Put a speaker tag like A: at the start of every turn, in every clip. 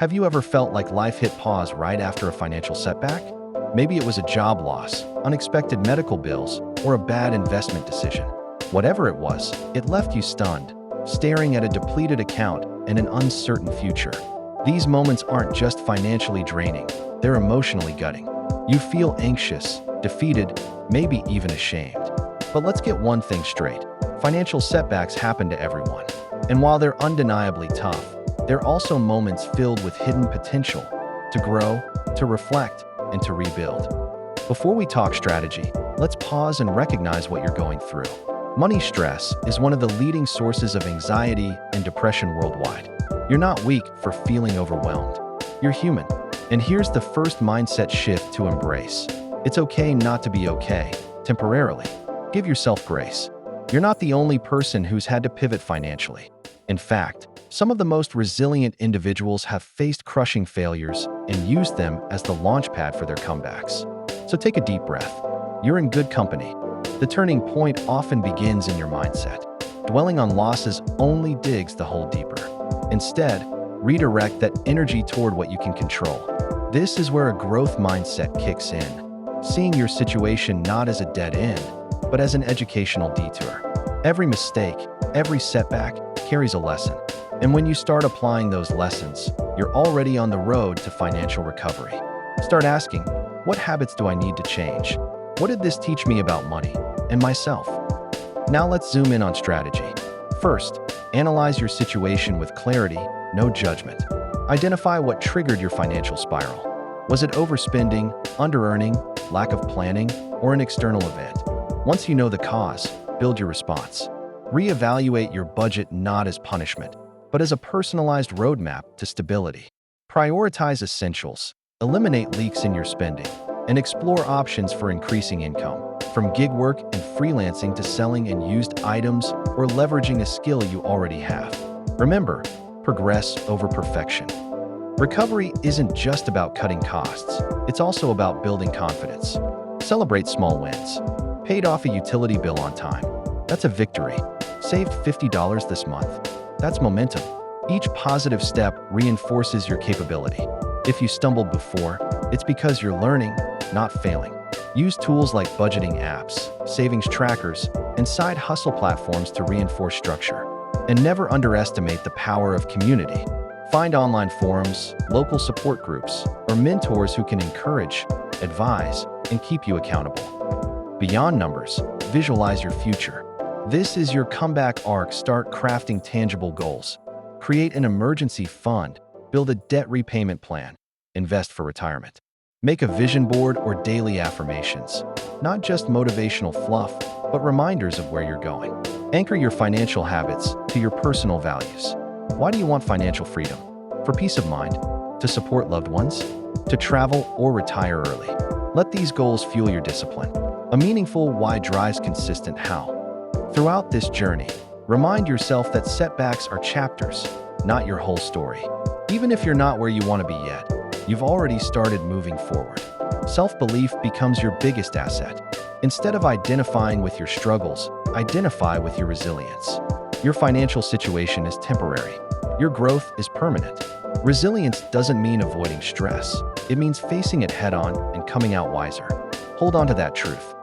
A: Have you ever felt like life hit pause right after a financial setback? Maybe it was a job loss, unexpected medical bills, or a bad investment decision. Whatever it was, it left you stunned, staring at a depleted account and an uncertain future. These moments aren't just financially draining, they're emotionally gutting. You feel anxious, defeated, maybe even ashamed. But let's get one thing straight. Financial setbacks happen to everyone. And while they're undeniably tough, they're also moments filled with hidden potential to grow, to reflect, and to rebuild. Before we talk strategy, let's pause and recognize what you're going through. Money stress is one of the leading sources of anxiety and depression worldwide. You're not weak for feeling overwhelmed. You're human. And here's the first mindset shift to embrace. It's okay not to be okay, temporarily. Give yourself grace. You're not the only person who's had to pivot financially. In fact, some of the most resilient individuals have faced crushing failures and used them as the launchpad for their comebacks. So take a deep breath. You're in good company. The turning point often begins in your mindset. Dwelling on losses only digs the hole deeper. Instead, redirect that energy toward what you can control. This is where a growth mindset kicks in, seeing your situation not as a dead end, but as an educational detour. Every mistake, every setback carries a lesson. And when you start applying those lessons, you're already on the road to financial recovery. Start asking, what habits do I need to change? What did this teach me about money and myself? Now let's zoom in on strategy. First, analyze your situation with clarity, no judgment. Identify what triggered your financial spiral. Was it overspending, under-earning, lack of planning, or an external event? Once you know the cause, build your response. Reevaluate your budget not as punishment, but as a personalized roadmap to stability. Prioritize essentials, eliminate leaks in your spending, and explore options for increasing income, from gig work and freelancing to selling and used items or leveraging a skill you already have. Remember, progress over perfection. Recovery isn't just about cutting costs, it's also about building confidence. Celebrate small wins. Paid off a utility bill on time. That's a victory. Saved $50 this month. That's momentum. Each positive step reinforces your capability. If you stumbled before, it's because you're learning, not failing. Use tools like budgeting apps, savings trackers, and side hustle platforms to reinforce structure. And never underestimate the power of community. Find online forums, local support groups, or mentors who can encourage, advise, and keep you accountable. Beyond numbers, visualize your future. This is your comeback arc. Start crafting tangible goals. Create an emergency fund. Build a debt repayment plan. Invest for retirement. Make a vision board or daily affirmations. Not just motivational fluff, but reminders of where you're going. Anchor your financial habits to your personal values. Why do you want financial freedom? For peace of mind? To support loved ones? To travel or retire early? Let these goals fuel your discipline. A meaningful why drives consistent how. Throughout this journey, remind yourself that setbacks are chapters, not your whole story. Even if you're not where you want to be yet, you've already started moving forward. Self-belief becomes your biggest asset. Instead of identifying with your struggles, identify with your resilience. Your financial situation is temporary. Your growth is permanent. Resilience doesn't mean avoiding stress. It means facing it head-on and coming out wiser. Hold on to that truth.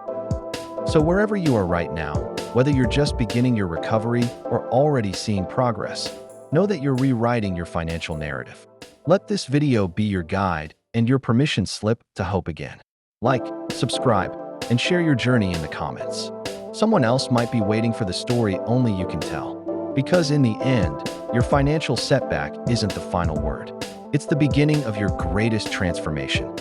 A: So wherever you are right now, whether you're just beginning your recovery or already seeing progress, know that you're rewriting your financial narrative. Let this video be your guide and your permission slip to hope again. Like, subscribe, and share your journey in the comments. Someone else might be waiting for the story only you can tell. Because in the end, your financial setback isn't the final word. It's the beginning of your greatest transformation.